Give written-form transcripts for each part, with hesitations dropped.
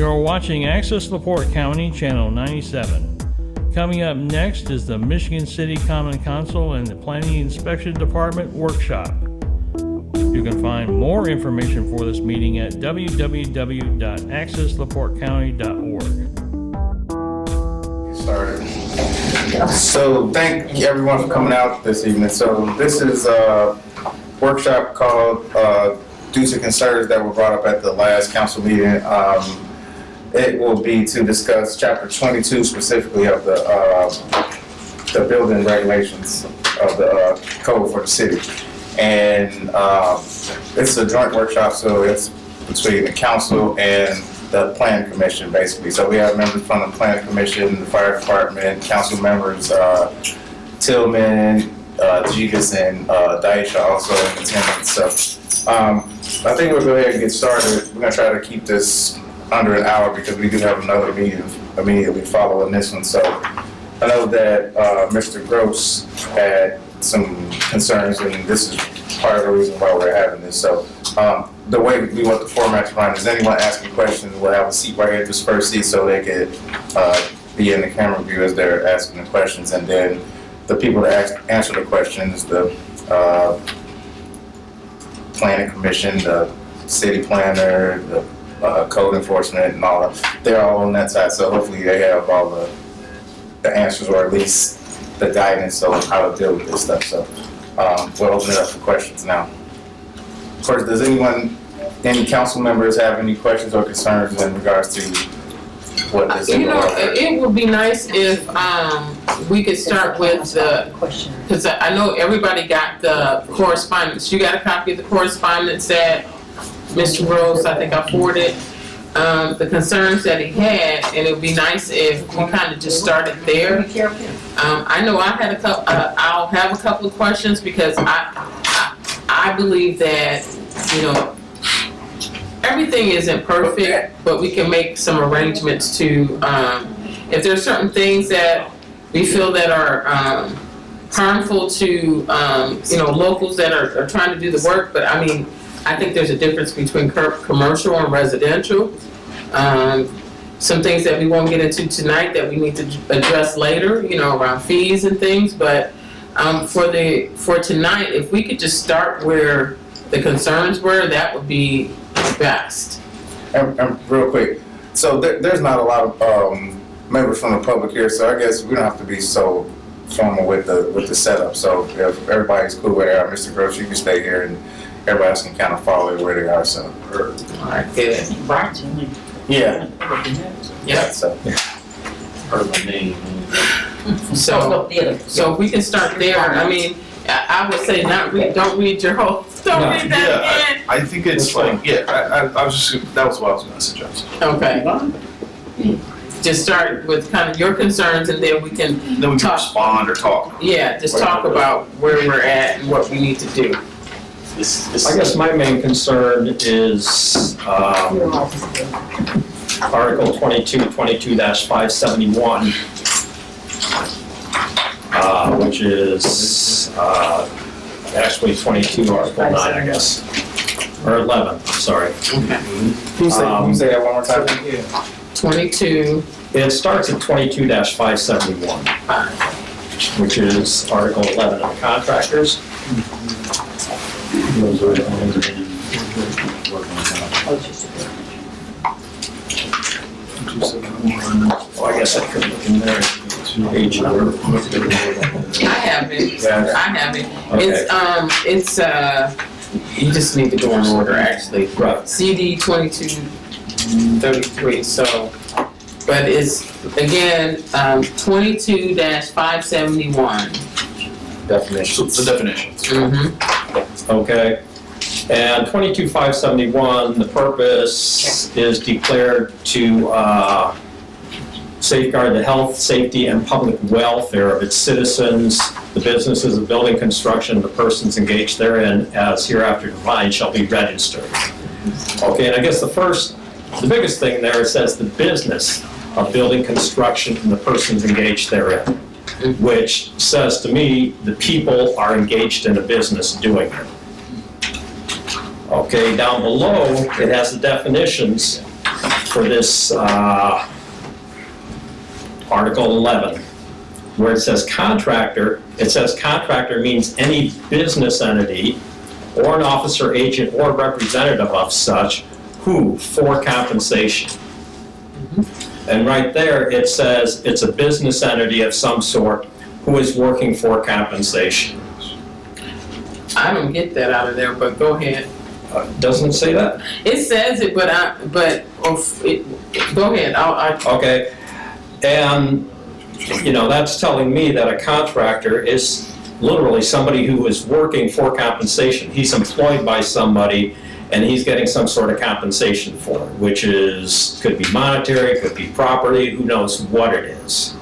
You're watching Access LaPorte County, Channel 97. Coming up next is the Michigan City Common Council and the Planning Inspection Department Workshop. You can find more information for this meeting at www.accessleportecounty.org. Started. So thank everyone for coming out this evening. So this is a workshop called due to concerns that were brought up at the last council meeting. It will be to discuss chapter 22 specifically of the building regulations of the code for the city. And it's a joint workshop, so it's between the council and the plan commission, basically. So we have members from the plan commission, the fire department, council members, Tillman, Gigas, and Daisha also in attendance. So I think we'll go ahead and get started. We're gonna try to keep this under an hour because we do have another meeting immediately following this one. So I know that Mr. Gross had some concerns, and this is part of the reason why we're having this. So the way we want the format to run is anyone asking questions will have a seat right here at this first seat so they could be in the camera view as they're asking the questions, and then the people that answer the questions, the planning commission, the city planner, the code enforcement and all that, they're all on that side. So hopefully they have all the answers, or at least the guidance on how to deal with this stuff. So we'll open it up for questions now. Of course, does any council members have any questions or concerns in regards to what this is? It would be nice if we could start with because I know everybody got the correspondence. You got a copy of the correspondence that Mr. Rose, I think I forwarded, the concerns that he had, and it would be nice if we kind of just started there. I know I had I'll have a couple of questions because I believe that, everything isn't perfect, but we can make some arrangements to, if there's certain things that we feel that are harmful to, locals that are trying to do the work, but I mean, I think there's a difference between commercial and residential. Some things that we won't get into tonight that we need to address later, around fees and things, but for tonight, if we could just start where the concerns were, that would be best. And real quick, so there's not a lot of members from the public here, so I guess we don't have to be so formal with the setup. So if everybody's cool with it, Mr. Gross, you can stay here, and everybody else can kind of follow where they are. So all right, good. yeah. So. So if we can start there, I mean, I would say don't read your whole, read that again. I think it's I was just, that was what I was gonna suggest. Okay. Just start with kind of your concerns, and then we can talk. Respond or talk. Yeah, just talk about where we're at and what we need to do. I guess my main concern is Article 22-571, which is actually 22, Article 9, I guess, or 11, I'm sorry. Can you say that one more time? 22. It starts at 22-571, which is Article 11 of the contractors. Well, I guess I could look in there. Page number. I have it. Yeah. I have it. Okay. It's you just need to go in order actually. Right. CD 2233. So, but it's again 22-571. Definitions. The definitions. Mm-hmm. Okay. And 22-571, the purpose is declared to safeguard the health, safety, and public welfare of its citizens, the businesses of building construction, the persons engaged therein, as hereafter defined, shall be registered. Okay, and I guess the biggest thing there, it says the business of building construction and the persons engaged therein, which says to me, the people are engaged in a business doing it. Okay, down below, it has the definitions for this Article 11, where it says contractor, it says contractor means any business entity or an officer, agent, or representative of such who, for compensation. And right there, it says it's a business entity of some sort who is working for compensation. I don't get that out of there, but go ahead. Doesn't it say that? It says it, go ahead, Okay. And, you know, that's telling me that a contractor is literally somebody who is working for compensation. He's employed by somebody and he's getting some sort of compensation for it, which could be monetary, could be property, who knows what it is.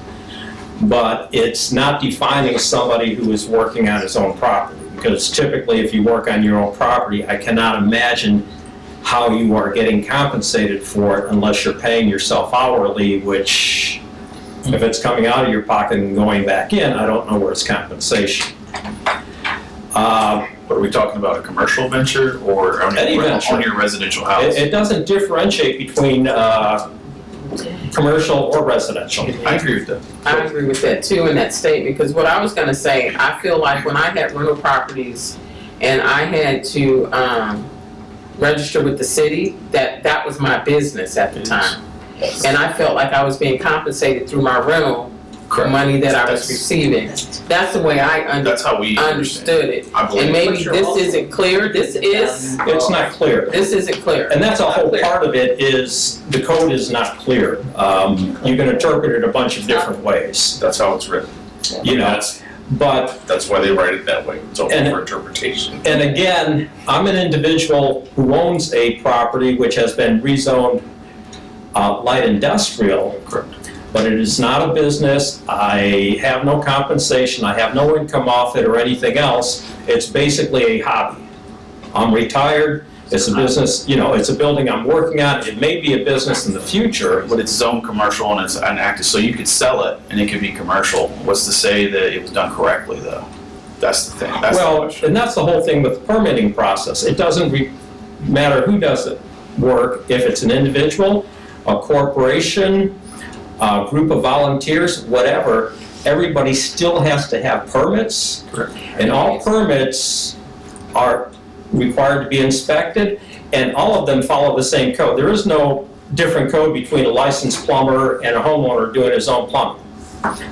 But it's not defining somebody who is working on his own property, because typically if you work on your own property, I cannot imagine how you are getting compensated for it unless you're paying yourself hourly, which if it's coming out of your pocket and going back in, I don't know where it's compensation. Are we talking about a commercial venture or on Any venture. your residential house? It doesn't differentiate between commercial or residential. I agree with that. I agree with that too in that statement, because what I was gonna say, I feel like when I had rental properties and I had to, register with the city, that was my business at the time. And I felt like I was being compensated through my rental money that I was receiving. That's the way I That's how we understood it. I believe. And maybe this isn't clear, this It's not clear. isn't clear. And that's a It's not whole clear. part of it is the code is not clear. You can interpret it a bunch of different ways, That's how it's written. you know, but That's why they write it that way. It's open And- for interpretation. And again, I'm an individual who owns a property which has been rezoned light industrial, Correct. but it is not a business. I have no compensation, I have no income off it or anything else. It's basically a hobby. I'm retired, it's a business, you know, it's a building I'm working on. It may be a business in the future. But it's zone commercial and it's unactive, so you could sell it and it could be commercial. What's to say that it was done correctly though? That's the thing. That's the Well, question. and that's the whole thing with the permitting process. It doesn't matter who does it work, if it's an individual, a corporation, a group of volunteers, whatever, everybody still has to have permits. Correct. And all permits are required to be inspected, and all of them follow the same code. There is no different code between a licensed plumber and a homeowner doing his own plumbing.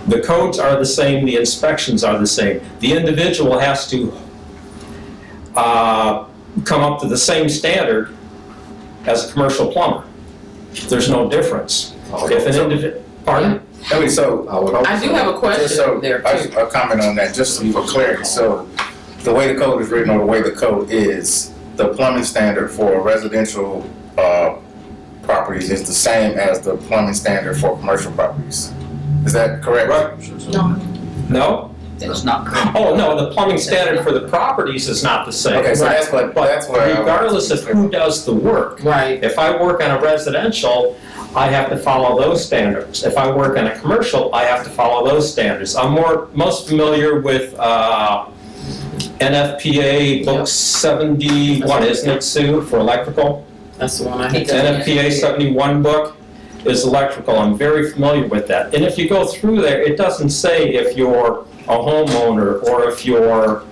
The codes are the same, the inspections are the same. The individual has to come up to the same standard as a commercial plumber. There's no difference. If an individual, pardon? I mean, so. I do have a question Just so, there, too. a comment on that, just for clarity. So the way the code is written or the way the code is, the plumbing standard for residential properties is the same as the plumbing standard for commercial properties. Is that correct? No? That's not correct. Oh, no, the plumbing standard for the properties is not the same. Okay, so that's what, that's But where. regardless of who does the work, Right, if I work on a residential, I have to follow those standards. If I work on a commercial, I have to follow those standards. I'm most familiar with NFPA Book 71, isn't it, Sue, for electrical? that's the one I had. NFPA 71 book is electrical. I'm very familiar with that. And if you go through there, it doesn't say if you're a homeowner or if you're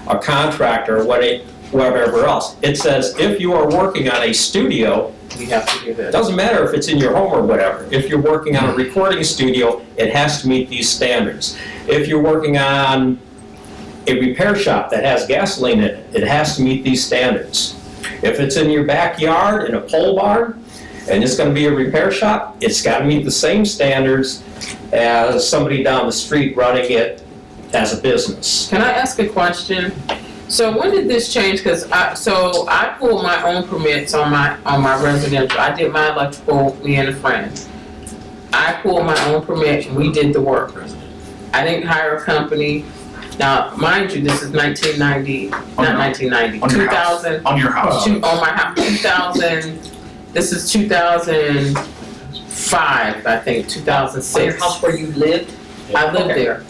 a contractor or whatever else. It says if you are working on a studio, We have to do it that. doesn't matter if it's in your home or whatever. If you're working on a recording studio, it has to meet these standards. If you're working on a repair shop that has gasoline in it, it has to meet these standards. If it's in your backyard in a pole barn and it's going to be a repair shop, it's got to meet the same standards as somebody down the street running it as a business. Can I ask a question? So when did this change? Because I pulled my own permits on my residential. I did my electrical, me and a friend. I pulled my own permit and we did the work. I didn't hire a company. Now, mind you, this is 1990, not 1990, On your house. 2000. On your house. On my house, 2000, this is 2005, I think, On your 2006. house where you lived? I lived there.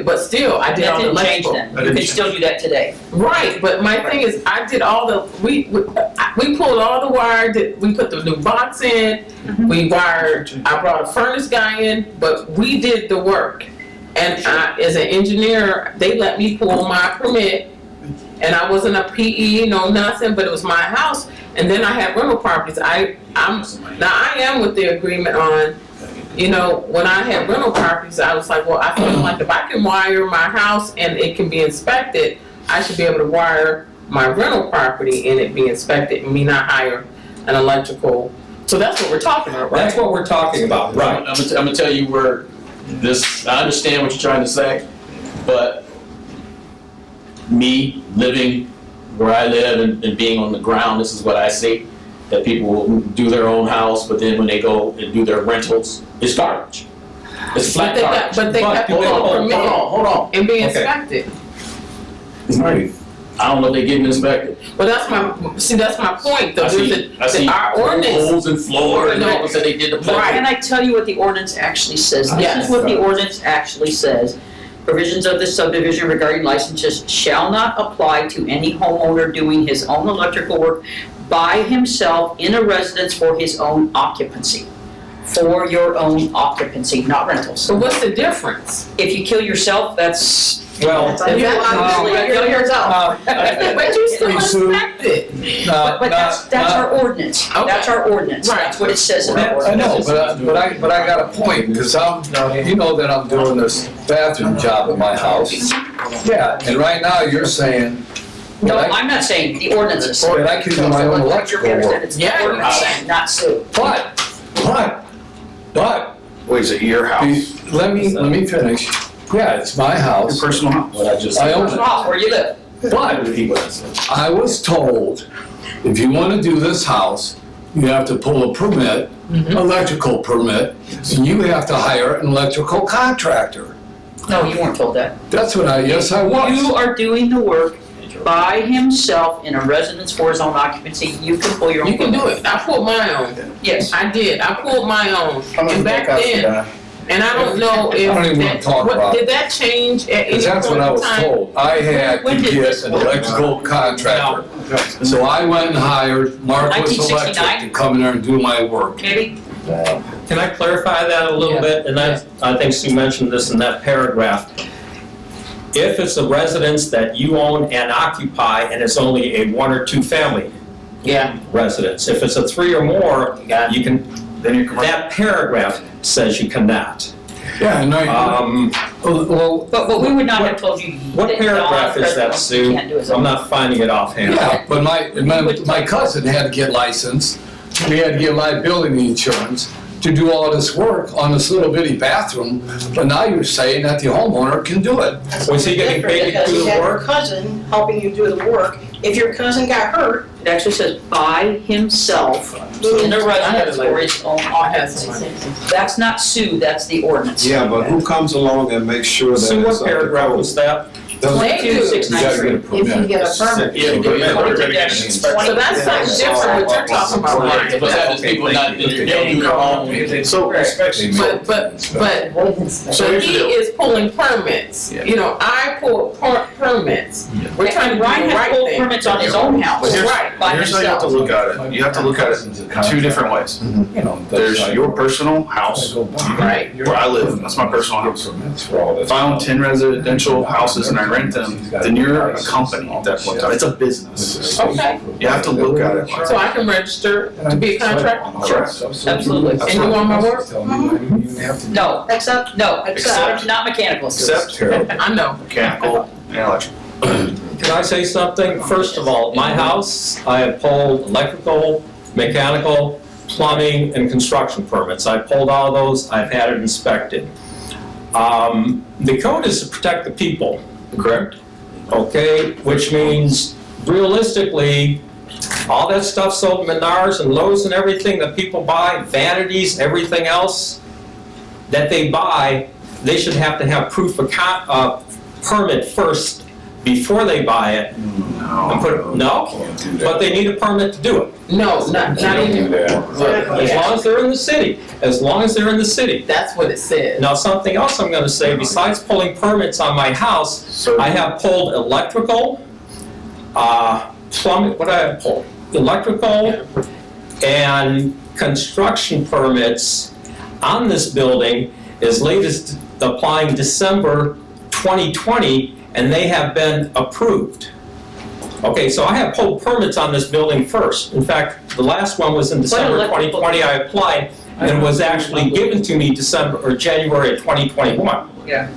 But still, I did That all the didn't change electrical. then. You can still do that today. Right, but my thing is, I did all the, we pulled all the wire, we put the new box in, we wired, I brought a furnace guy in, but we did the work. And as an engineer, they let me pull my permit, and I wasn't a PE, no nothing, but it was my house. And then I had rental properties. I am with the agreement on, you know, when I had rental properties, I was like, well, I feel like if I can wire my house and it can be inspected, I should be able to wire my rental property and it be inspected and me not hire an electrical. So that's what we're talking about, right? That's what we're talking about, right? I'm gonna tell you where this, I understand what you're trying to say, but me living where I live and being on the ground, this is what I see. That people will do their own house, but then when they go and do their rentals, it's garbage. It's flat garbage. But they have to Hold pull a permit on. and be Okay. inspected. I don't know if they get inspected. But that's my point, though. I see Our ordinance, holes in floor and No. people said they did the Right. Can I tell you what the ordinance actually says? This Yes. is what the ordinance actually says. Provisions of this subdivision regarding licenses shall not apply to any homeowner doing his own electrical work by himself in a residence for his own occupancy. For your own occupancy, not rentals. so what's the difference? If you kill yourself, that's. Well, If you obviously kill yourself. But you still Hey, Sue. inspect it. But that's our ordinance. Okay. That's our ordinance. Right. That's what it says in our I ordinance. know, but I got a point, because you know that I'm doing this bathroom job at my house. Yeah, and right now you're saying No, I'm not saying, the ordinance is. that I can do my own electrical work. It's Yeah, the ordinance saying, not Sue. But, Wait, is it your house? let me finish. Yeah, it's my Your house. personal house? I own it. Ross, where you live. But I was told, if you want to do this house, you have to pull a permit, electrical permit, and you have to hire an electrical contractor. No, you weren't told that. That's what yes, I You was. are doing the work by himself in a residence for his own occupancy. You can pull your own. You can do permit. it. I pulled my own. Yes. I did. I pulled my own. How much And did back that cost you, then, Don? and I don't know if I don't even wanna talk about it. did that change at any Because that's point what I in was time? told. I had When to did get this an work? electrical contractor. So I went and hired Marquis 1969? Electric to come in there and do my work. Maybe? can I clarify that a little Yeah. bit? And I think Sue mentioned this in that paragraph. If it's a residence that you own and occupy and it's only a 1 or 2 family Yeah. residence, if it's a 3 or more, Got it. you can, Then you're commercial. that paragraph says you cannot. Yeah, and well, But we would not have told you. What that paragraph is that, non-residents Sue? can't do his I'm own. not finding it offhand. yeah, but my cousin had to get licensed. We had to get liability insurance to do all this work on this little bitty bathroom. But now you're saying that the homeowner can do it. Was he getting paid to Because do you the have your work? cousin helping you do the work. If your cousin got hurt, It actually says by himself in a residence for his own occupancy. That's not Sue, that's the ordinance. Yeah, but who comes along and makes sure that Sue, it's what up to paragraph code? was that? They do. You gotta get a if you permit. get a permit. Yeah, but So that's something different what you're talking about, Ryan. But that is people not, they'll do their own. So, But So here's the he deal. is pulling permits. Yeah. You know, I pull permits. We're trying to do Ryan the has right pulled thing. permits on his own house. But here's, Right. By here's how you have to himself. look at it. You have to look at it 2 different ways. There's your personal house, Right. where I live, that's my personal house. If I own 10 residential houses and I rent them, then you're a company at that point in time. It's a business. Okay. You have to look at it like So I can register to be a contractor? Correct. Absolutely. And you want my work? No, Except, no, Except- not mechanical. except I know. mechanical and electrical. Can I say something? First of all, my house, I have pulled electrical, mechanical, plumbing, and construction permits. I pulled all those, I've had it inspected. The code is to protect the people, Correct. okay? Which means realistically, all that stuff sold at Menards and Lowe's and everything that people buy, vanities, everything else that they buy, they should have to have proof of permit first before they buy it and put, no? But they need a permit to do it. No, not even. As long as they're in the city, as long as they're in the city. That's what it says. Now, something else I'm gonna say, besides pulling permits on my house, I have pulled electrical, plumbing, what do I have pulled? Electrical and construction permits on this building as late as applying December 2020, and they have been approved. Okay, so I have pulled permits on this building first. In fact, the last one was in December electrical- 2020, I applied, and was actually given to me December, or January of 2021. Yeah.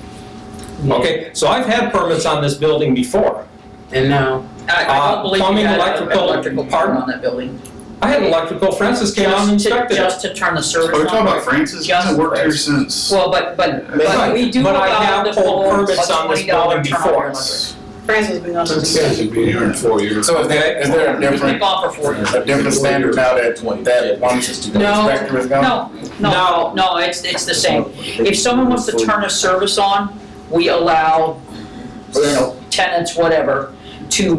Okay, so I've had permits on this building before. And now, I don't believe you Plumbing, had an electrical, electrical pardon? permit on that building. I had electrical, Francis came out and inspected it. Just to turn the service on. Are we talking about Francis? He hasn't worked here since. Well, but Right, we do but I allow have the pulled full permits on this $20 building turn on before. your electric. Francis has been on since. He's been here in 4 years. So is there a He's been different, gone for 4 years. a different standard now that one inspector is gone? No, it's the same. If someone wants to turn a service on, we allow, tenants, whatever, to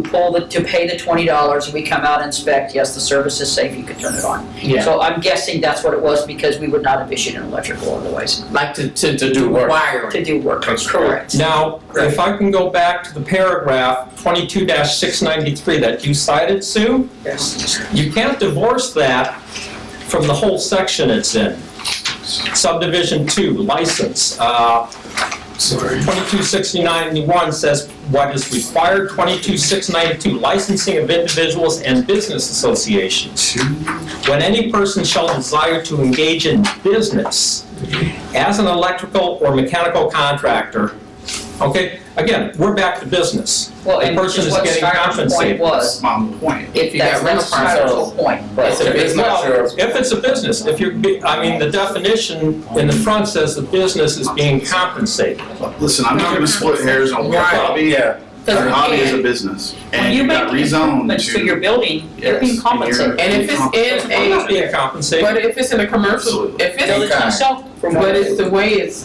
pay the $20, and we come out and inspect, yes, the service is safe, you can turn it on. yeah, So I'm guessing that's what it was, because we would not have issued an electrical otherwise, like to do work. wiring. to do work, correct. Now, if I can go back to the paragraph 22-693 that you cited, Sue, Yes. you can't divorce that from the whole section it's in. Subdivision 2, license. 22-691 says what is required. 22-692, licensing of individuals and business associations. When any person shall desire to engage in business as an electrical or mechanical contractor, okay, again, we're back to business. Well, The and person which is is what getting Skyler's point compensated. was, My point. if You got that's rental Skyler's properties. whole point. Right, so if it's not Well, your, if it's a business, if you're, I mean, the definition in the front says the business is being compensated. Listen, I'm not gonna split hairs on your Right. hobby. yeah, Because Your we hobby is a can't. business. When And you you make got rezoned improvements to your to. building, you're being Yes, compensated. And if it's in I'm not being a, compensated. but if it's in a commercial, if Village it's, itself, but it's the way it's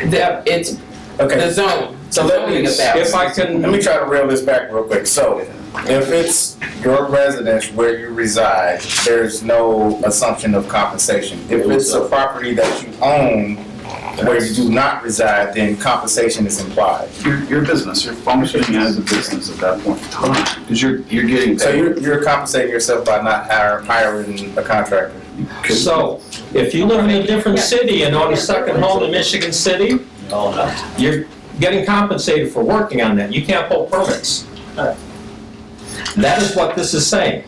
the okay. zone. So The let zoning me- of that. If I can, Let me try to reel this back real quick. So, if it's your residence where you reside, there's no assumption of compensation. If it's a property that you own where you do not reside, then compensation is implied. Your business, you're functioning as a business at that point in time. Because you're getting So paid. you're compensating yourself by not hiring a contractor. so, if you live in a different city and own a second home in Michigan City, you're getting compensated for working on that. You can't pull permits. That is what this is saying.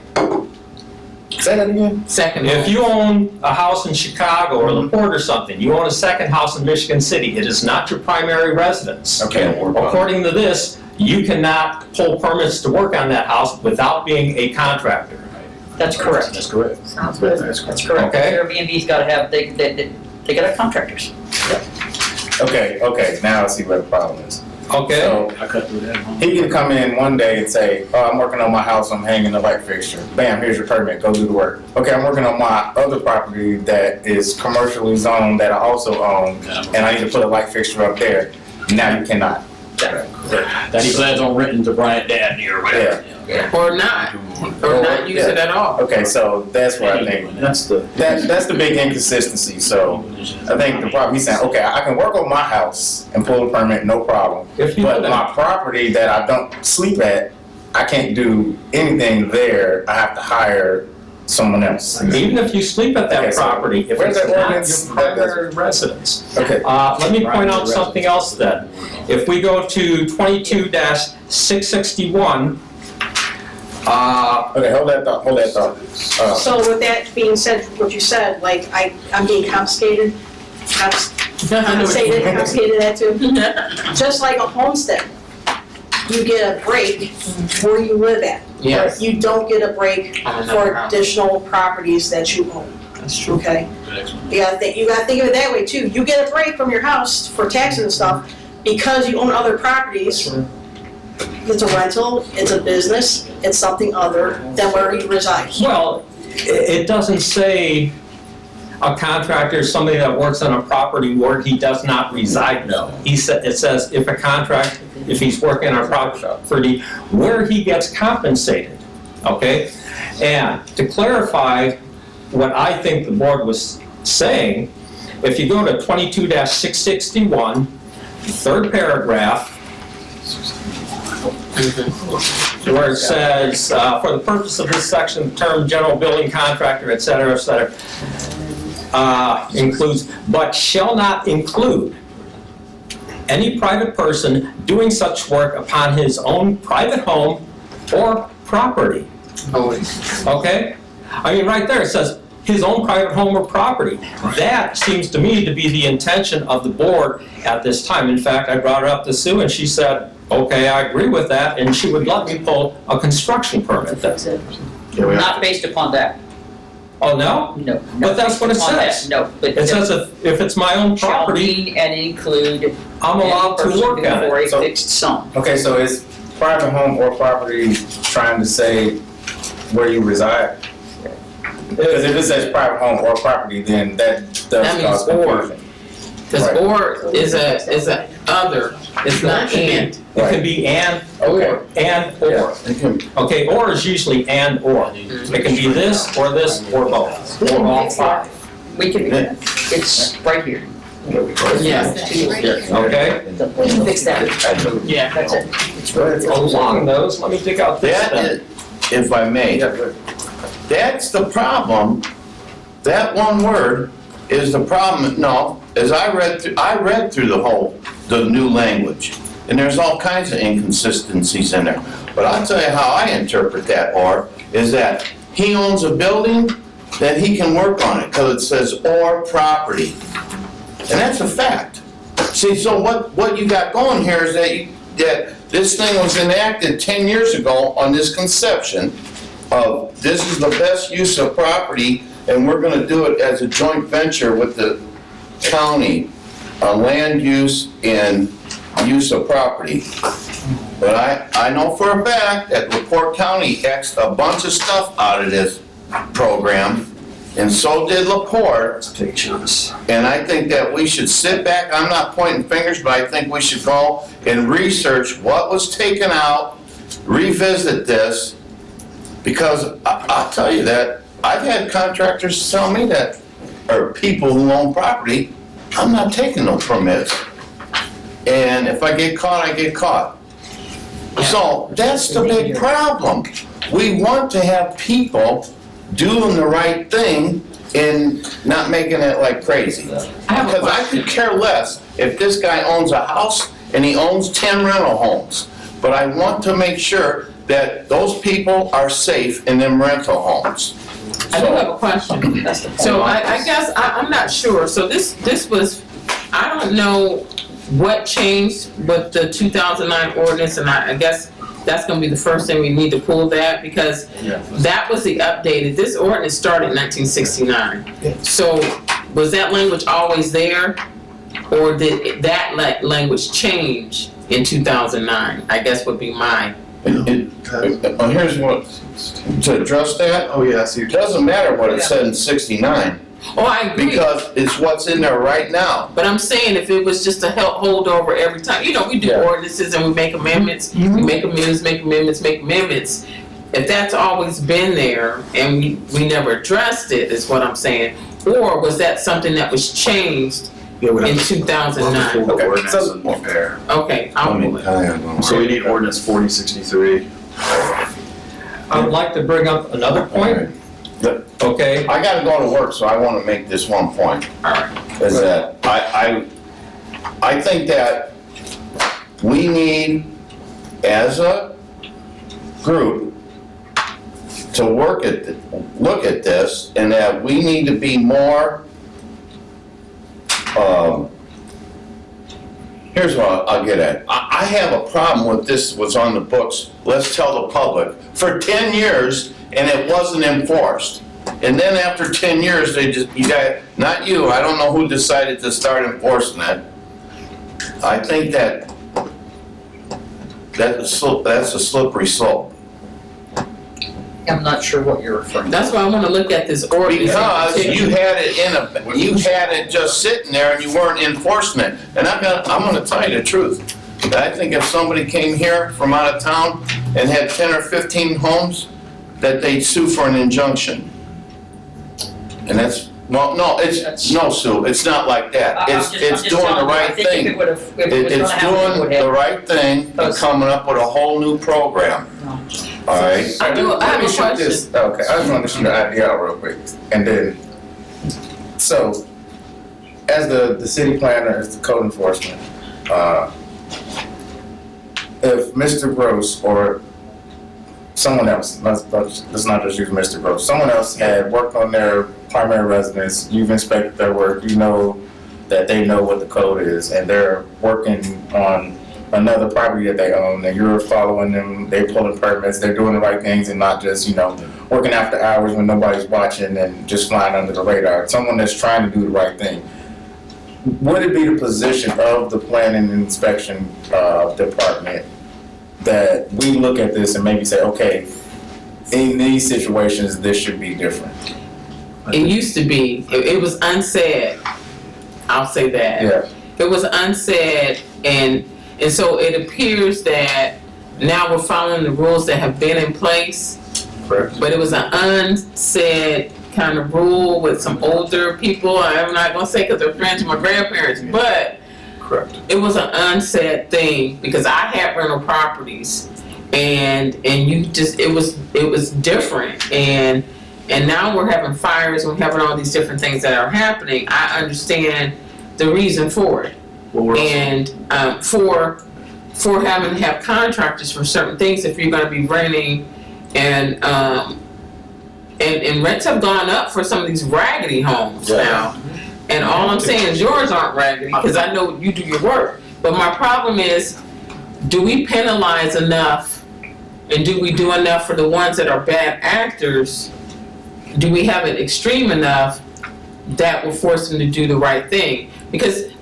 Say that again? Second. If you own a house in Chicago or LaPorte or something, you own a second house in Michigan City, it is not your primary residence. Okay. According to this, you cannot pull permits to work on that house without being a contractor. that's correct. That's correct. Sounds good. That's correct. Okay. Airbnb's gotta have, they gotta have contractors. Okay, now I see what the problem is. Okay? So, I cut through that. he can come in one day and say, oh, I'm working on my house, I'm hanging a light fixture. Bam, here's your permit, go do the work. Okay, I'm working on my other property that is commercially zoned that I also own, and I need to put a light fixture up there. Now you cannot. That he plans on renting to Bryant Dabney or whatever. Or not use it at all. Okay, so that's what I think. That's the. That's the big inconsistency. So I think the problem, he's saying, okay, I can work on my house and pull a permit, no problem. If you But do that. my property that I don't sleep at, I can't do anything there. I have to hire someone else. Even if you sleep at Okay, that so property, if where's it's that not ordinance your that does- primary residence. Okay, Let me point out something else then. If we go to 22-661, okay, hold that thought. So with that being said, what you said, like, I'm being confiscated that too. Just like a homestead, you get a break where you live at. Yes. But you don't get a break On another for house. additional properties that you own, That's true. okay? You gotta think of it that way too. You get a break from your house for taxes and stuff because you own other properties. It's a rental, it's a business, it's something other than where you reside. well, it doesn't say a contractor is somebody that works on a property where he does not reside. No. It says if a contractor if he's working on property, where he gets compensated, okay? And to clarify what I think the board was saying, if you go to 22-661, third paragraph, where it says, for the purpose of this section, the term general building contractor, et cetera, includes, but shall not include any private person doing such work upon his own private home or property. Okay? I mean, right there, it says his own private home or property. That seems to me to be the intention of the board at this time. In fact, I brought it up to Sue and she said, okay, I agree with that, and she would let me pull a construction permit then. Not based upon that. Oh, no? No. But that's what it Upon that, says. No, but. It says if it's my own Shall property, mean and include. I'm allowed to work on For it. a So- fixed sum. Okay, so is private home or property trying to say where you reside? Because if it says private home or property, then that That does means cause or. confusion. Because Right. or is a other, it's not and. It can be and Okay. or, and or. Okay, or is usually and or. It can be this or both, or all five. We can, it's right here. Yeah, Okay? We can fix that. yeah. That's it. Along those, let me dig out this That then. is, if I may, that's the problem. That one word is the problem. No, as I read through the new language, and there's all kinds of inconsistencies in there. But I'll tell you how I interpret that, or, is that he owns a building, then he can work on it, because it says or property. And that's a fact. See, so what you got going here is that this thing was enacted 10 years ago on this conception of this is the best use of property, and we're gonna do it as a joint venture with the county on land use and use of property. But I know for a fact that LaPorte County X'd a bunch of stuff out of this program, and so did LaPorte. Take chance. And I think that we should sit back, I'm not pointing fingers, but I think we should go and research what was taken out, revisit this, because I'll tell you that, I've had contractors tell me that, or people who own property, I'm not taking no permits. And if I get caught, I get caught. So that's the big problem. We want to have people doing the right thing and not making it like crazy. Because I could care less if this guy owns a house and he owns 10 rental homes. But I want to make sure that those people are safe in them rental homes. I do have a question. That's the point. So I guess, I'm not sure, so this was, I don't know what changed with the 2009 ordinance, and I guess that's gonna be the first thing we need to pull that, because that was the updated, this ordinance started in 1969. So was that language always there, or did that language change in 2009? I guess would be my, Here's what, to address that, Oh, yeah, I see. it doesn't matter what it said in 69, oh, I agree. because it's what's in there right now. But I'm saying if it was just a holdover every time, you know, we do Yeah. ordinances and we make amendments, we make amendments, make amendments. If that's always been there and we never addressed it, is what I'm saying. Or was that something that was changed Yeah, we'd in have to 2009? pull the Okay, ordinance so- and compare. Okay, I'll move it. So we need ordinance 4063. I would like to bring up another point, okay? I gotta go to work, so I wanna make this one point. Alright. Is that I think that we need, as a group, to look at this, and that we need to be more, here's what I'll get at. I have a problem with this was on the books, let's tell the public, for 10 years, and it wasn't enforced. And then after 10 years, not you, I don't know who decided to start enforcing it. I think that's a slippery slope. I'm not sure what you're referring to. That's why I wanna look at this ordinance. Because you had it just sitting there and you weren't enforcing it. And I'm gonna tell you the truth. I think if somebody came here from out of town and had 10 or 15 homes, that they'd sue for an injunction. And that's, well, no, it's, no, Sue, it's not like that. It's doing the right thing. It's doing the right thing and coming up with a whole new program. All right? I have Let me a shoot question. this. Okay, I just want to shoot the idea out real quick. And then, so, as the city planner, as the code enforcement, if Mr. Gross or someone else, let's not just use Mr. Gross, someone else had worked on their primary residence, you've inspected their work, you know that they know what the code is, and they're working on another property that they own, and you're following them, they're pulling permits, they're doing the right things and not just, working after hours when nobody's watching and just flying under the radar. Someone that's trying to do the right thing. Would it be the position of the planning and inspection department that we look at this and maybe say, okay, in these situations, this should be different? It used to be, it was unsaid, I'll say that. Yeah. It was unsaid, and so it appears that now we're following the rules that have been in place, Correct. but it was an unsaid kind of rule with some older people. I'm not gonna say because they're friends with my grandparents, but Correct. it was an unsaid thing because I had rental properties, and you just it was different, and now we're having fires, we're having all these different things that are happening. I understand the reason for it, and for having to have contractors for certain things if you're going to be renting, and rents have gone up for some of these raggedy homes now. And all I'm saying is yours aren't raggedy, because I know you do your work. But my problem is, do we penalize enough, and do we do enough for the ones that are bad actors? Do we have it extreme enough that will force them to do the right thing? Because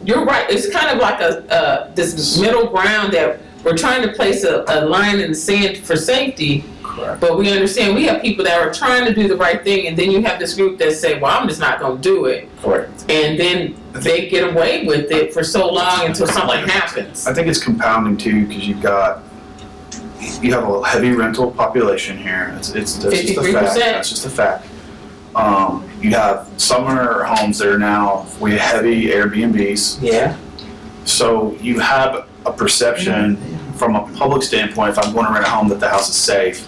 you're right, it's kind of like this middle ground that we're trying to place a line in the sand for safety. Correct. But we understand we have people that are trying to do the right thing, and then you have this group that say, well, I'm just not gonna do it. Correct. And then they get away with it for so long until something happens. I think it's compounding too, because you have a heavy rental population here. It's just a 53%. fact. That's just a fact. You have summer homes that are now with heavy Airbnbs. Yeah. So you have a perception from a public standpoint, if I'm going to rent a home, that the house is safe.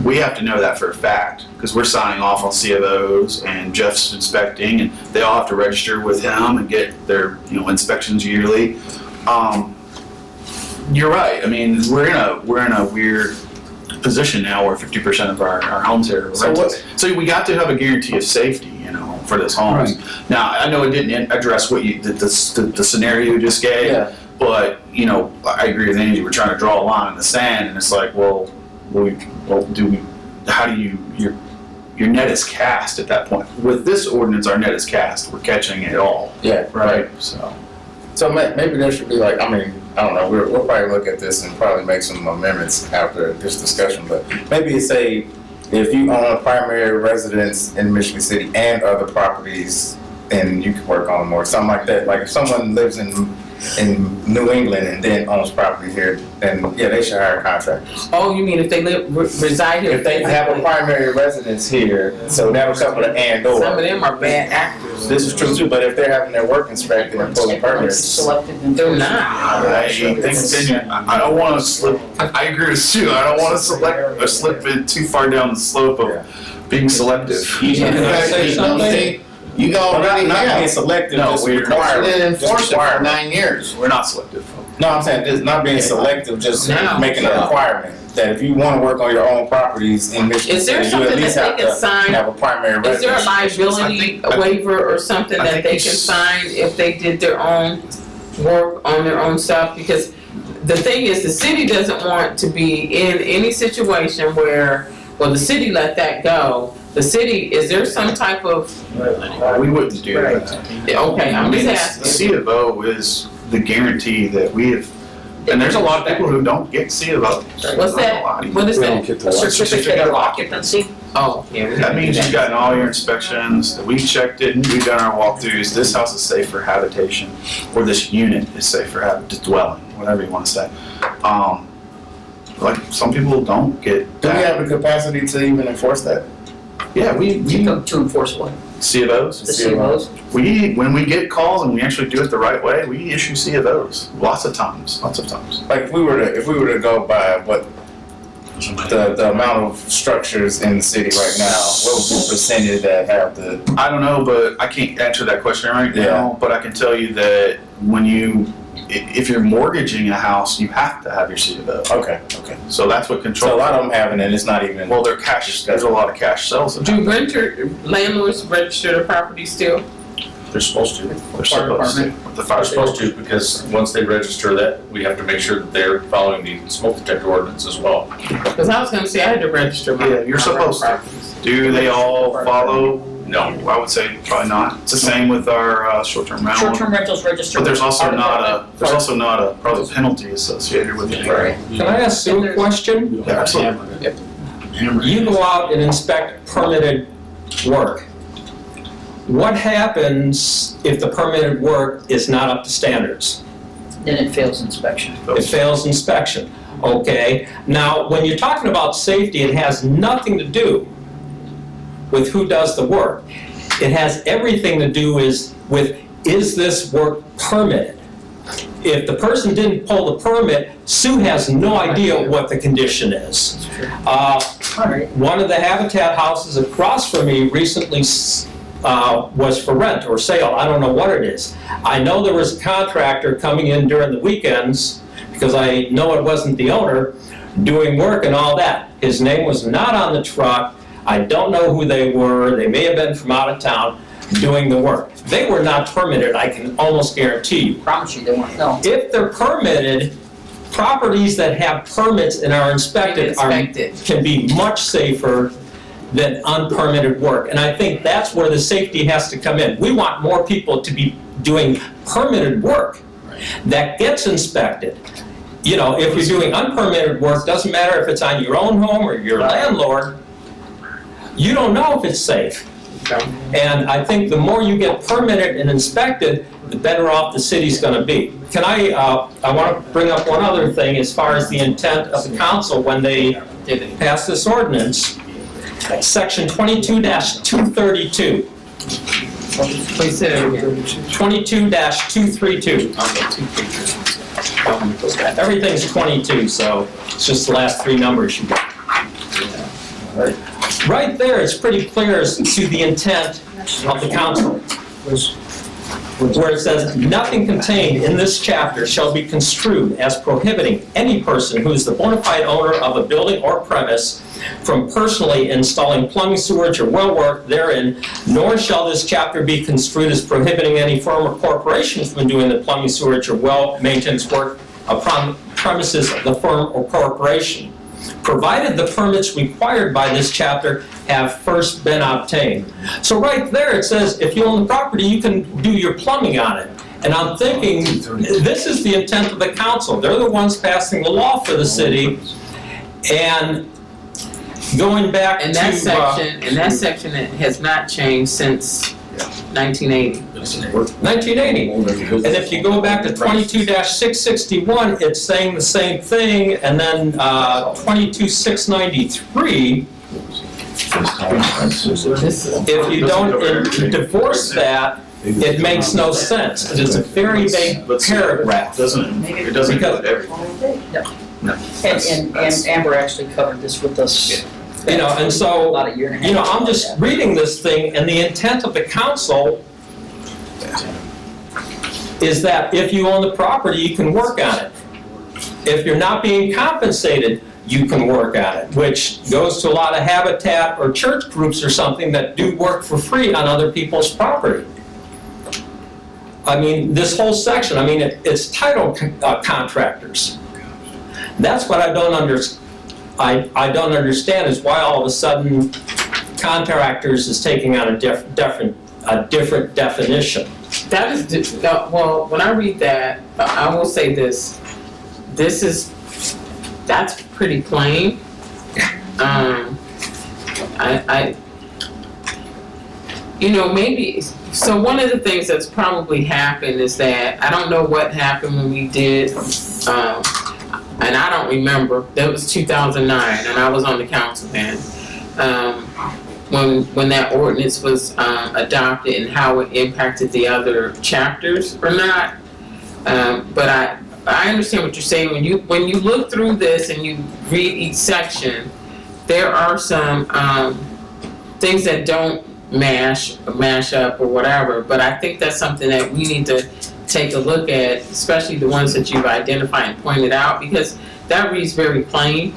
We have to know that for a fact, because we're signing off on CFOs, and Jeff's inspecting, and they all have to register with him and get their inspections yearly. You're right. I mean, we're in a weird position now where 50% of our homes here are rented. So we got to have a guarantee of safety, for this homes. Right. Now, I know it didn't address what the scenario you just gave. Yeah. But, I agree with Angie, we're trying to draw a line in the sand, and it's like, how do your net is cast at that point? With this ordinance, our net is cast, we're catching it all. Yeah. Right? So maybe there should be I don't know, we'll probably look at this and probably make some amendments after this discussion, but maybe say, if you own a primary residence in Michigan City and other properties, then you can work on more, something like that. Like if someone lives in New England and then owns property here, then yeah, they should hire contractors. Oh, you mean if they reside here? If they have a primary residence here, so that was couple of and/or. Some of them are bad actors. This is true too, but if they're having their work inspected and pulling permits. They're not. I don't want to slip, I agree with Sue, I don't want to slip it too far down the slope of being selective. You already Not being have. selective, No, just we're requiring. Didn't enforce Just it for requiring. 9 years. We're not selective. No, I'm saying just not being selective, just No. making a requirement that if you want to work on your own properties in Michigan Is there City, you at something least that have they can to sign? have a primary Is there a residence. liability waiver or something that they can sign if they did their own work on their own stuff? Because the thing is, the city doesn't want to be in any situation where, well, the city let that go. The city, is there some type of, We wouldn't do that. okay, I'm just The asking. C of O is the guarantee that we have, and there's a lot of people who don't get C of O. What's that? What is that? Certificate of occupancy. occupancy? Oh, yeah. we have That to do means you've gotten all your inspections, that we've checked it, we've done our walkthroughs, this house is safe for habitation, or this unit is safe for dwelling, whatever you wanna say. Like, some people don't get Do we that. have the capacity to even enforce that? Yeah, we To enforce what? C of Os. The CMOs? When we get calls and we actually do it the right way, we issue C of Os, lots of times. Like if we were to go by what the amount of structures in the city right now, what would be the percentage that have the? I don't know, but I can't answer that question right now, but I can tell you that if you're mortgaging a house, you have to have your C of O. Okay. So that's what controls. So a lot of them have it, and it's not even. Well, they're cash, there's a lot of cash sales. Do landlords register the property still? They're supposed to. They're supposed to. The fire They're supposed to, because once they register that, we have to make sure that they're following the smoke detector ordinance as well. Because I was gonna say I had to register my. Yeah, you're my supposed to. properties. Do they all follow? No. I would say probably not. It's the same with our short-term rental. Short-term rentals registered. But there's also with not a probably penalty associated with it. Right. Can I ask Sue a question? Yeah, absolutely. You go out and inspect permitted work. What happens if the permitted work is not up to standards? Then it fails inspection. It fails inspection, okay? Now, when you're talking about safety, it has nothing to do with who does the work. It has everything to do with is this work permitted? If the person didn't pull the permit, Sue has no idea what the condition is. One of the Habitat houses across from me recently was for rent or sale. I don't know what it is. I know there was a contractor coming in during the weekends, because I know it wasn't the owner, doing work and all that. His name was not on the truck. I don't know who they were. They may have been from out of town doing the work. They were not permitted, I can almost guarantee you. Promise you they weren't, no. If they're permitted, properties that have permits and are inspected can be much safer than unpermitted work. And I think that's where the safety has to come in. We want more people to be doing permitted work that gets inspected. You know, if you're doing unpermitted work, doesn't matter if it's on your own home or your landlord, you don't know if it's safe. And I think the more you get permitted and inspected, the better off the city's gonna be. Can I want to bring up one other thing as far as the intent of the council when they passed this ordinance. Section 22-232. Please say it again. 22-232. Everything's 22, so it's just the last three numbers you got. Right there, it's pretty clear as to the intent of the council, where it says, "Nothing contained in this chapter shall be construed as prohibiting any person who is the bona fide owner of a building or premise from personally installing plumbing, sewage, or well work therein, nor shall this chapter be construed as prohibiting any firm or corporation from doing the plumbing, sewage, or well maintenance work upon premises of the firm or corporation, provided the permits required by this chapter have first been obtained." So right there it says, if you own the property, you can do your plumbing on it. And I'm thinking, this is the intent of the council. They're the ones passing the law for the city. And going back And to... that section has not changed since 1980. 1980. And if you go back to 22-661, it's saying the same thing, and then 22-693, if you don't divorce that, it makes no sense. It's a very vague paragraph. It doesn't include everything. And Amber actually covered this with us. You know, and so, About a year and a half. you know, I'm just reading this thing, and the intent of the council is that if you own the property, you can work on it. If you're not being compensated, you can work on it, which goes to a lot of Habitat or church groups or something that do work for free on other people's property. I mean, this whole section, I mean, it's titled contractors. That's what I don't understand is why all of a sudden contractors is taking on a different definition. That is, well, when I read that, I will say this. That's pretty plain. you know, maybe, so one of the things that's probably happened is that, I don't know what happened when we did, and I don't remember, that was 2009, and I was on the council then, when that ordinance was adopted and how it impacted the other chapters or not. But I understand what you're saying. When you look through this and you read each section, there are some things that don't mash up or whatever, but I think that's something that we need to take a look at, especially the ones that you've identified and pointed out, because that reads very plain.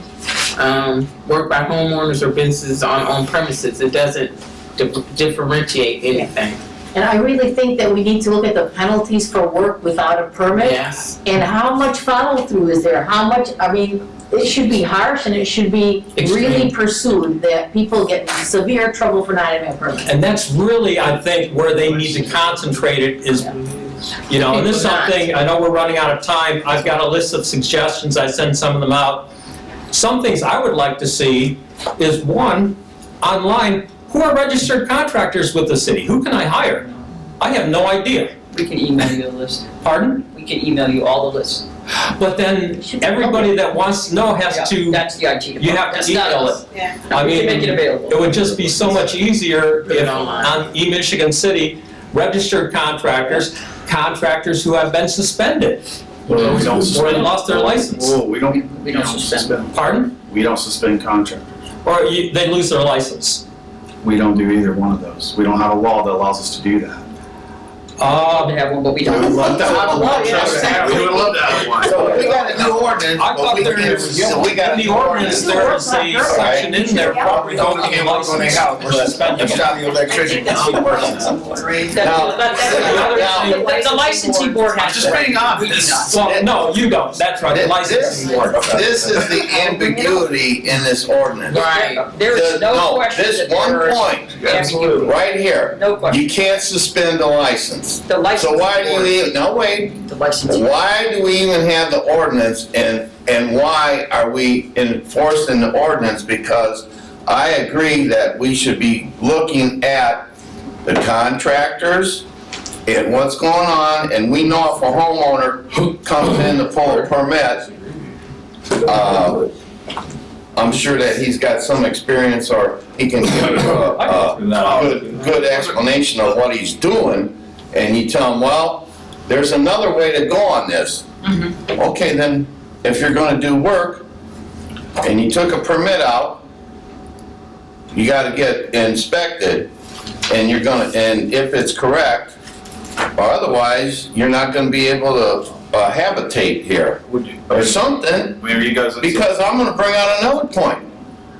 Work by homeowners or businesses on premises. It doesn't differentiate anything. And I really think that we need to look at the penalties for work without a permit. Yes. And how much follow through is there? How much, I mean, it should be harsh and it should be really pursued, that people get in severe trouble for not having a permit. And that's really, I think, where they need to concentrate it is, you know, and this is something, I know we're running out of time. I've got a list of suggestions. I send some of them out. Some things I would like to see is, one, online, who are registered contractors with the city? Who can I hire? I have no idea. We can email you a list. Pardon? We can email you all the lists. But then everybody that wants to know has to, That's the IT department. you have That's to not email us. it. Yeah. I We mean, can make it available. it would just be so much easier Put it if online. on eMichigan City, registered contractors who have been suspended Well, we don't or suspend. lost their license. Whoa, we don't suspend. Pardon? We don't suspend contractors. Or they lose their license. We don't do either one of those. We don't have a law that allows us to do that. To have one, but we We would don't. love to have one. Yeah, We would love to have one. So we got a new ordinance, I but thought we there can't, was, so we got in a the new ordinance, there is a section in there, property Don't owner get work on their license. house, Or suspended. but shop the electrician can see working. The licensing board has. I'm just being honest. Well, no, you don't, that's right, the licensing board. This is the ambiguity in this ordinance. Right. There is no question This that one there is point, ambiguity. right here, No question. you can't suspend a license. The licensing So why do board. you, no, wait, The licensing. why do we even have the ordinance and why are we enforcing the ordinance? Because I agree that we should be looking at the contractors and what's going on, and we know if a homeowner comes in to pull a permit, I'm sure that he's got some experience or he can give a good explanation of what he's doing, and you tell him, well, there's another way to go on this. Okay, then, if you're gonna do work, and you took a permit out, you gotta get inspected, and you're gonna, and if it's correct, or otherwise, you're not gonna be able to habitate here, or something. Whenever you guys. Because I'm gonna bring out another point.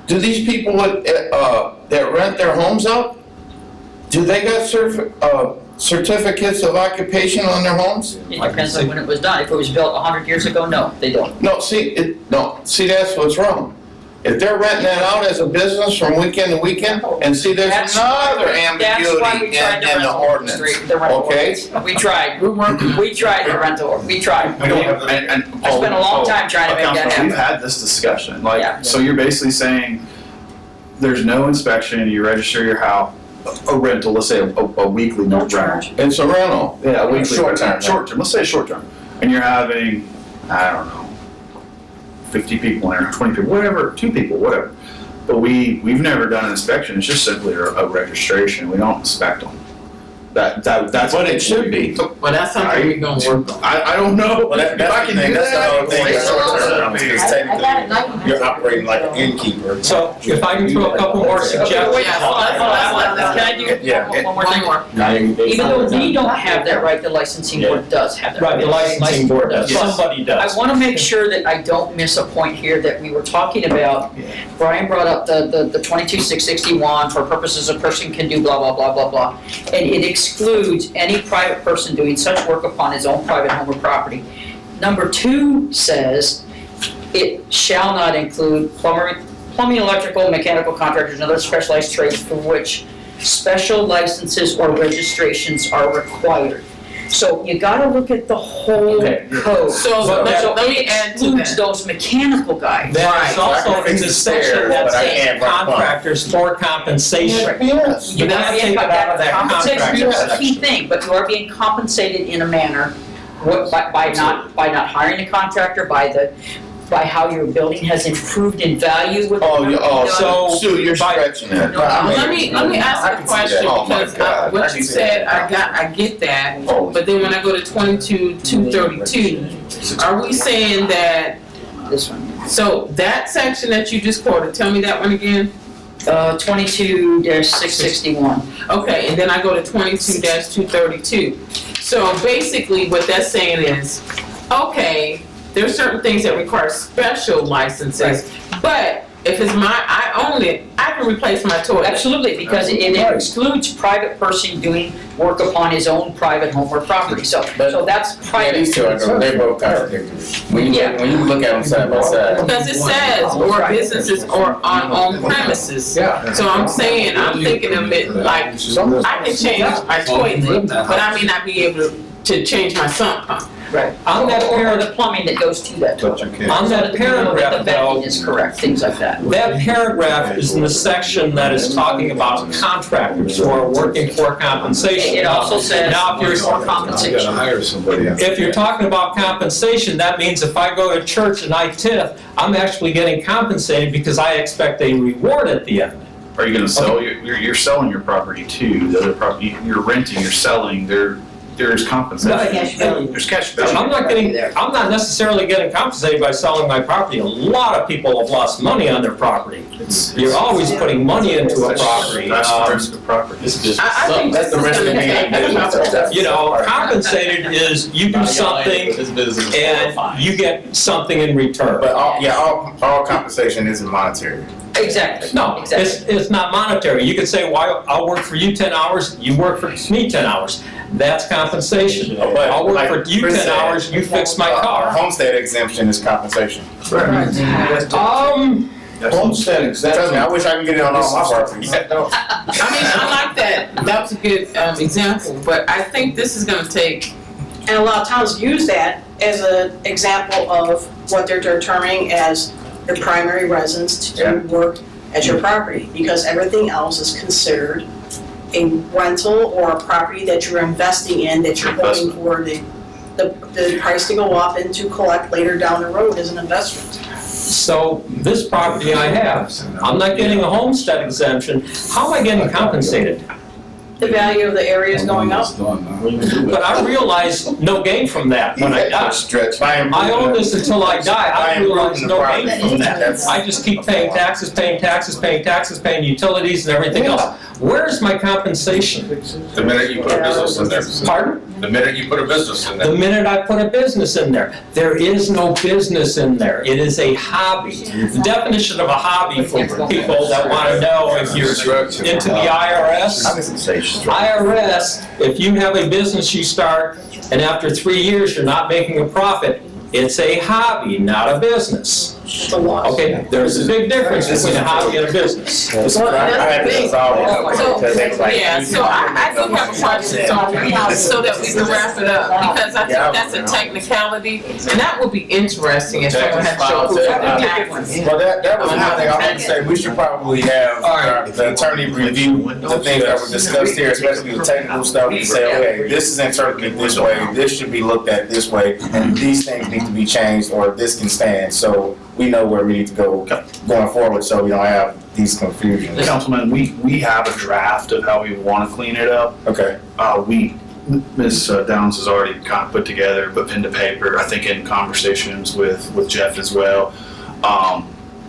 Do these people that rent their homes out, do they got certificates of occupation on their homes? It depends on when it was done. If it was built 100 years ago, no, they don't. No, see, that's what's wrong. If they're renting that out as a business from weekend to weekend, and see, there's That's another That's why we ambiguity tried in the ordinance, okay? We tried. We tried the rental, we tried. We don't have, and. I spent a long time trying to make that Councilman, We've happen. had this discussion, Yeah. like, so you're basically saying, there's no inspection, you register your house, a rental, let's say a weekly No rental. charge. It's a rental. Yeah, weekly. Short term. Short term, let's say short term, and you're having, I don't know, 50 people in there, 20 people, whatever, 2 people, whatever. But we've never done an inspection, it's just simply a registration, we don't inspect them. That's. But it should be. Well, that's something we're gonna work on. I don't know, Well, if that's I the can thing, do that's the that. whole thing, it's short term, because I got it, technically, you're operating like an innkeeper. So if I can throw a couple more Okay, suggestions. wait, hold on. Can I do Yeah. one more thing? One Even though we don't have that right, the licensing board does have that right. Right, the licensing board does, Yes. somebody does. I want to make sure that I don't miss a point here that we were talking about. Brian brought up the 22,661 for purposes a person can do blah, blah, blah, blah, blah. And it excludes any private person doing such work upon his own private home or property. Number 2 says it shall not include plumbing, electrical, mechanical contractors, and other specialized trades for which special licenses or registrations are required. So you gotta look at the whole Okay. code. So But let me add to Includes that. those mechanical guys. That is also in the section that But I says can't run contractors for compensation. Yes. You gotta take it out of that Compensation contractor is a key section. thing, but you are being compensated in a manner, by not hiring a contractor, by how your building has improved in value with. So- Sue, you're by- stretching it. Let me I ask can a see question, that. Oh, my because God. what you said, I get that, Oh. but then when I go to 22-232, are we saying that, This one, so that section that you just quoted, tell me that one again? 22-661. Okay, and then I go to 22-232. So basically, what that's saying is, okay, there's certain things that require special licenses, but if it's I own it, I can replace my toilet. Absolutely, because it excludes private person doing work upon his own private home or property, so that's Yeah, private. these two are, they're both contradictory. When you look at them side by side. Because it says, or businesses or on own premises. Yeah. So I'm saying, I'm thinking of it like, I can change my toilet, but I may not be able to change my sump pump. Right. On that Or parent, the plumbing that goes to that. But you can't. on that The paragraph though, venting is correct, things like that. that paragraph is in the section that is talking about contractors who are working for compensation. It also says Now, if you're for You compensation. gotta hire somebody. If you're talking about compensation, that means if I go to church and I tithe, I'm actually getting compensated because I expect a reward at the end. Are you gonna sell, you're selling your property too, the other property, you're renting, you're selling, there's compensation. Cash value. There's cash value. I'm not necessarily getting compensated by selling my property. A lot of people have lost money on their property. You're always putting money into a property. That's the risk of property. I think That's the this is risk of gonna being take in business. You know, compensated is you do something and you get something in return. But all compensation isn't monetary. Exactly. No, Exactly. it's not monetary. You could say, well, I'll work for you 10 hours, you work for me 10 hours. That's compensation. I'll work for you 10 hours, you fix my car. Homestead exemption is compensation. Homestead exemption. Trust me, I wish I could get it on all my properties. I mean, I like that, that was a good example, but I think this is gonna take, And a lot of towns use that as an example of what they're determining as your primary residence to do work at your property, because everything else is considered a rental or a property that you're investing in, that you're hoping for the price to go up and to collect later down the road as an investment. So this property I have, I'm not getting a homestead exemption. How am I getting compensated? The value of the area is going up. But I realize no gain from that when I die. Stretch. I own this until I die. I realize no gain from that. That's- I just keep paying taxes, paying utilities and everything else. Where's my compensation? The minute you put a business in there. Pardon? The minute you put a business in The there. minute I put a business in there, there is no business in there. It is a hobby. The definition of a hobby for people that want to know if you're into the IRS. IRS, if you have a business you start and after 3 years you're not making a profit, it's a hobby, not a business. Okay, there's a big difference between a hobby and a business. so, I had to solve it because they was like, yeah, so I do have a question, so that we can wrap it up, because I think that's a technicality, and that would be interesting if someone had to show proof of the tax. Well, that was one thing I want to say. We should probably have the attorney review the things that were discussed here, especially the technical stuff, and say, okay, this is interpreted this way, this should be looked at this way, and these things need to be changed, or this can stand, so we know where we need to go going forward, so we don't have these confusions. Councilman, we have a draft of how we want to clean it up. Okay. Ms. Downs has already kind of put together, put pen to paper, I think in conversations with Jeff as well.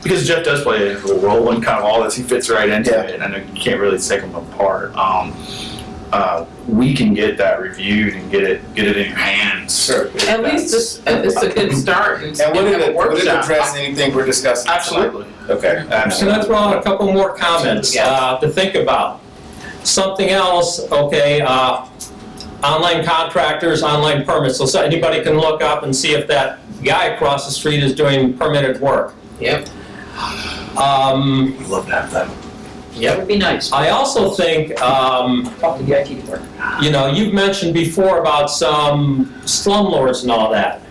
Because Jeff does play a role in kind of all this, he fits right into it, and I know you can't really take them apart. We can get that reviewed and get it in your hands. Sure. At least it's a good start and And would have a it workshop. address anything we're discussing? Absolutely. Okay. Can I throw out a couple more comments to think about? Something else, okay, online contractors, online permits. So anybody can look up and see if that guy across the street is doing permitted work. Yep. Love to have that. That would be nice. I also think, Talk to the IT department. you know, you've mentioned before about some slumlords and all that.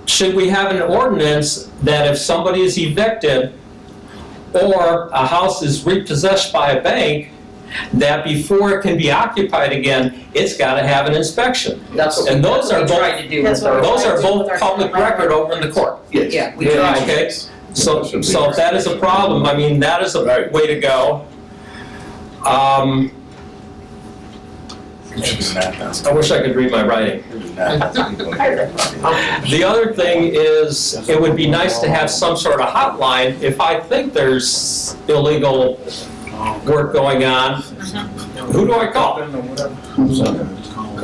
Should we have an ordinance that if somebody is evicted or a house is repossessed by a bank, that before it can be occupied again, it's gotta have an inspection? That's what And those are tried to do. That's with what our- we're Those are trying to do both with our public tenant record landlord. over in the court. Yeah, we tried. Okay, so if that is a problem, I mean, that is a way to go. I wish I could read my writing. The other thing is, it would be nice to have some sort of hotline if I think there's illegal work going on. Who do I call?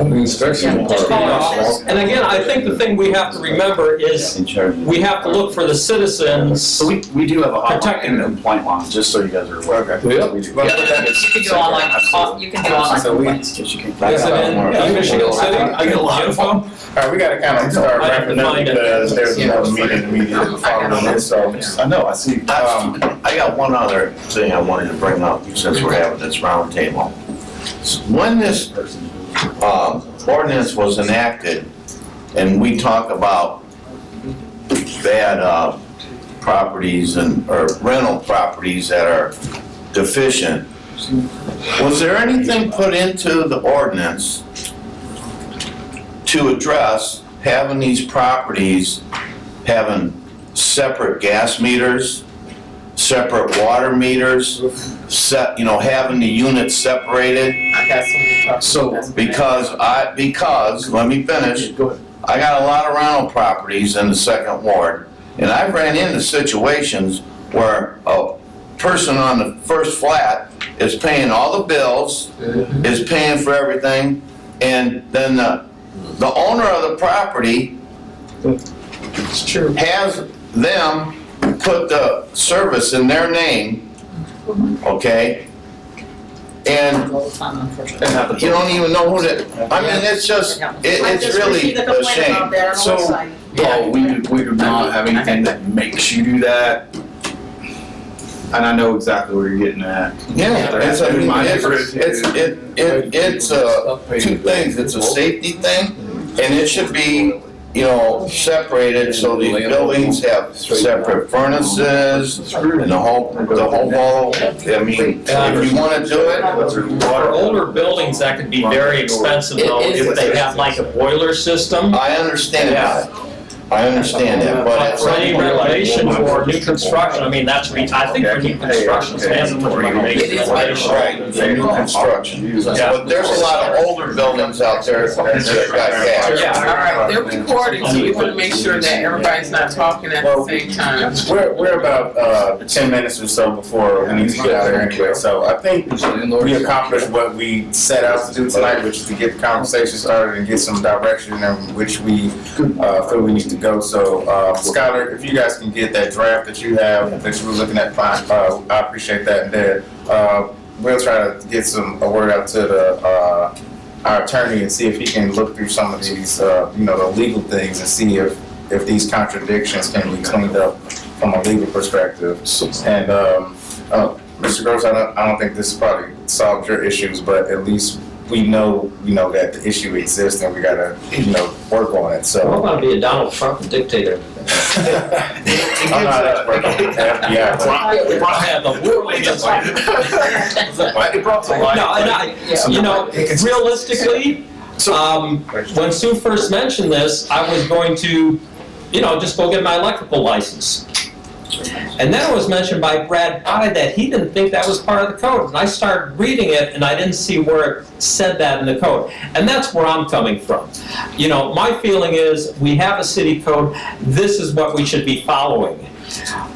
Inspection Just call our office. And again, I think the thing we have to remember is, we have to look for the citizens. So we do have a hotline Protecting and a them. complaint line, just so you guys are aware. Okay. Yep. We do. Well, put that- You can do online, you can do online So we- complaints. Is it in Michigan City? I get a lot of Info? All right, we gotta kind of start I have to wrapping up find it. because there's another meeting immediately following this, so. I know, I see. I got one other thing I wanted to bring up since we're having this round table. When this ordinance was enacted, and we talk about bad properties or rental properties that are deficient, was there anything put into the ordinance to address having these properties having separate gas meters, separate water meters, having the units separated? I got some. So, Because let me finish. I got a lot of rental properties in the second ward, and I've ran into situations where a person on the first flat is paying all the bills, is paying for everything, and then the owner of the property has them put the service in their name, okay? And All the time, unfortunately. you don't even know who that, I mean, it's just, I it's just really received a a complaint about shame. that on the So- website. no, we do not have anything that makes you do that. And I know exactly where you're getting at. Yeah, it's, I mean, it's two things, it's a safety thing, and it should be, separated so these buildings have separate furnaces, and the whole ball, I mean, if you wanna do it, For older buildings, that could be very expensive though, if they have like a boiler system. I understand that. I understand that, but But it's. for any renovation or new construction, I mean, that's, I think for new construction, it's mandatory to make It is renovation. Right, for new construction. But there's a lot of older buildings out there that got gas. Yeah. All right, they're recording, so we want to make sure that everybody's not talking at the same time. We're about 10 minutes or so before we need to get out of here anyway, so I think we accomplished what we set out to do tonight, which is to get the conversation started and get some direction in which we feel we need to go. So, Skylar, if you guys can get that draft that you have, that you were looking at, fine, I appreciate that. And then, we'll try to get a word out to our attorney and see if he can look through some of these, the legal things and see if these contradictions can be cleaned up from a legal perspective. And, Mr. Gross, I don't think this probably solves your issues, but at least we know, that the issue exists and we gotta, work on it, I so. want to be a Donald Trump dictator. I'm not an expert on the FBI, but Brian, the world is like- It brought to light. No, and realistically, when Sue first mentioned this, I was going to, just go get my electrical license. And then it was mentioned by Brad Pye that he didn't think that was part of the code. And I started reading it and I didn't see where it said that in the code. And that's where I'm coming from. My feeling is we have a city code, this is what we should be following.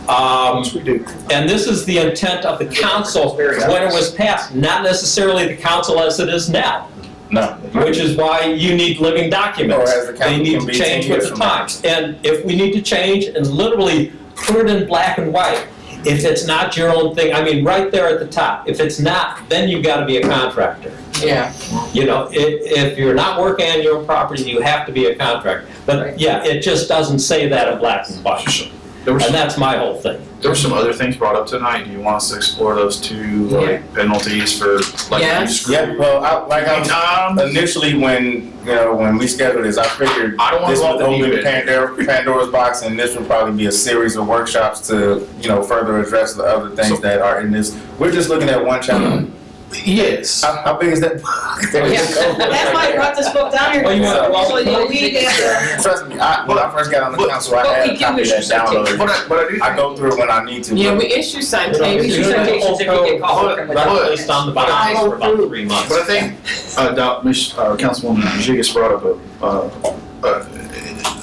And this is the intent of the council when it was passed, not necessarily the council as it is now. no. Which is why you need living documents. Or as the They council need can to be change 10 with years the from now. times. And if we need to change and literally put it in black and white, if it's not your own thing, I mean, right there at the top, if it's not, then you've got to be a contractor. Yeah. If you're not working on your own property, you have to be a contractor. But yeah, it just doesn't say that in black and white. There was, And that's my whole thing. there were some other things brought up tonight. Do you want us to explore those two, like penalties for, like? Yes. Yeah, well, I was initially when we scheduled this, I figured I don't want this to go would off the deep open end. Pandora's box, and this would probably be a series of workshops to, further address the other things that are in this. We're just looking at one chapter. Yes. How big is that? That's why I brought this book down here. Oh, you want- So you read that. Trust me, when I first got on the council, I but had we a do copy of issue that downloaded. But I do I go through it when I need to. Yeah, but- we issue We citations. issue citations if you get caught working with But- Placed on the box for about 3 months. But I think, Councilwoman Jiggis brought up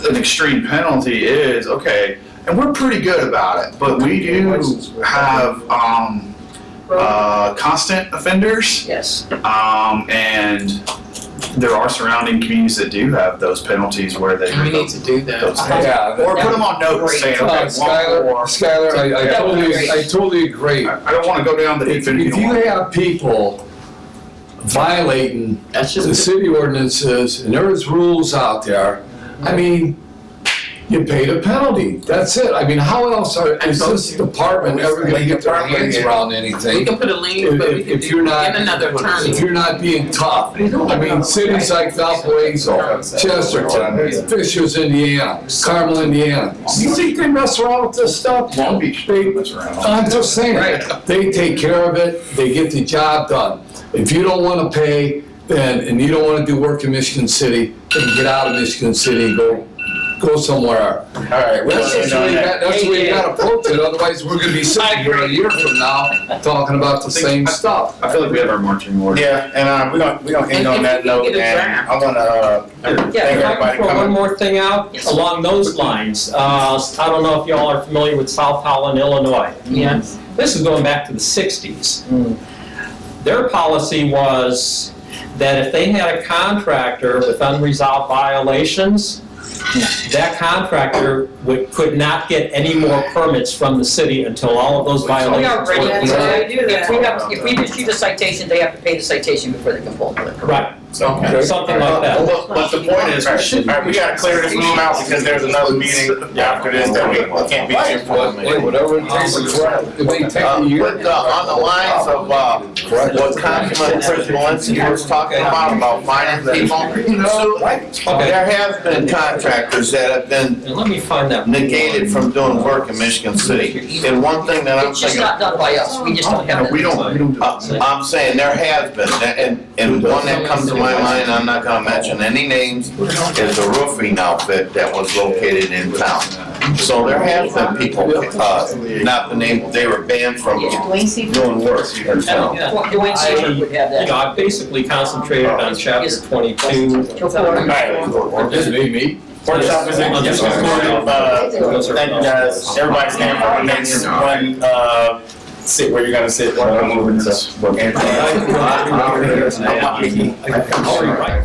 an extreme penalty is, okay, and we're pretty good about it, but we do have, constant offenders, Yes. and there are surrounding communities that do have those penalties where they. We need to do that. those things. Yeah. Or put them on notice saying, okay, one more. Skylar, I totally agree. I don't wanna go down the deep If end. if you have people violating That's the just, city ordinances, and there's rules out there, I mean, you pay the penalty, that's it. I mean, how else is this department ever gonna get their hands around we anything? can put a lien, but we can If you're not, get another attorney. if you're not being tough. I mean, cities like Valparaiso, Chesterton, Fishers, Indiana, Carmel, Indiana. You think they mess around with this stuff? Long Beach. They- That's around. I'm just saying, they take care of it, they get the job done. If you don't wanna pay, and you don't wanna do work in Michigan City, then get out of Michigan City and go somewhere. All right, we're That's the way you gotta approach it, otherwise we're gonna be sitting here a year from now, talking about the same stuff. I feel like we have our marching order. Yeah, and we're gonna end on that note, and I wanna thank Yeah, If I everybody can throw one coming. more thing out Yes. along those lines. I don't know if y'all are familiar with South Holland, Illinois. Yes. This is going back to the 60s. Their policy was that if they had a contractor with unresolved violations, that contractor could not get any more permits from the city until all of those We violations are were ready. cleared. If we receive a citation, they have to pay the citation before they can pull it. Right, Okay. something like that. But the point is, All right, we gotta clear this room out because there's another meeting after this that we can't be here for. Whatever it takes, it may take a year. on the lines of, what Councilman Chris Malinsky was talking about finding people, so, there have been contractors that have been And let me find that. negated from doing work in Michigan City. And one thing that I'm It's just thinking, not done by us, we just don't have it. We don't do that. I'm saying there has been, and one that comes to my mind, I'm not gonna mention any names, is the roofing outfit that was located in town. So there has been people, not the name, they were banned from doing work in town. Yeah. Dwayne Seward would have You know, that. I basically concentrated on chapter 22. All right, Just me. workshop is in, just recorded, thank you guys, everybody stand for the next one, sit where you're gonna sit, one more moving to. All right.